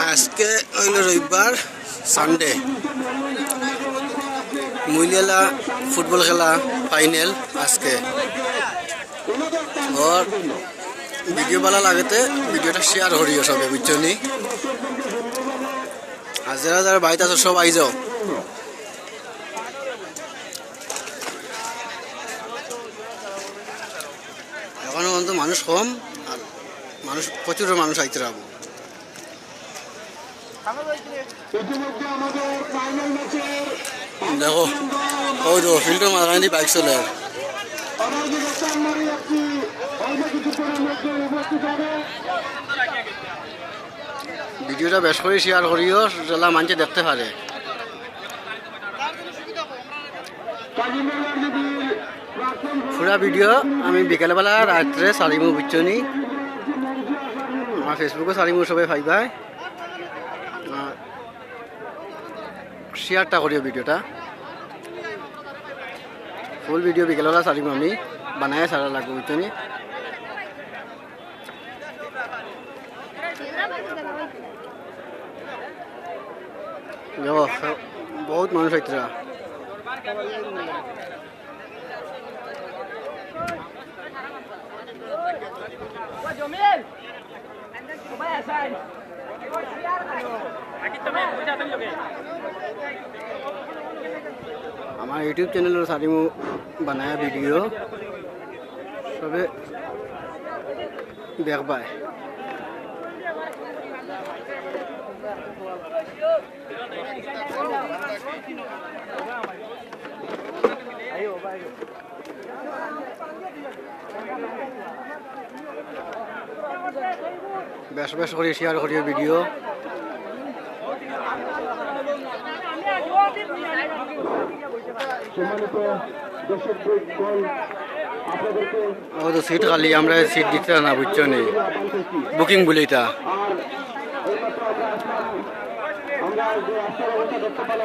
আজকে হইল রবিবার সানডে মুইলিয়ালা ফুটবল খেলা ফাইনাল আজকে और ভিডিও ভালো লাগতে ভিডিওটা শেয়ার করিও সবে বুঝছনি আর যারা যারা বাড়িতে আছো সব আই যাও এখন কিন্তু মানুষ কম আর মানুষ প্রচুর মানুষ আইতে রাখবো দেখো ওই তো ফিল্টার মারানি বাইক চলে ভিডিওটা বেশ করে শেয়ার করিও যারা মানুষে দেখতে পারে পুরা ভিডিও আমি বিকেলবেলা রাত্রে সারিমু বুঝছনি আমার ফেসবুকে সারিমু সবাই পাইবাই শেয়ারটা করিও ভিডিওটা ফুল ভিডিও বিকেলবেলা সারিমু আমি বানায় সারা লাগবে বুঝছনি বহুত মানুষ হইতে আমার ইউটিউব চ্যানেলের সারিমু বানায় ভিডিও সবে দেখবাই বেশ বেশ করে শেয়ার করিও ভিডিও ও তো সিট খালি আমরা সিট দিতে না বুঝছো নি বুকিং বলিটা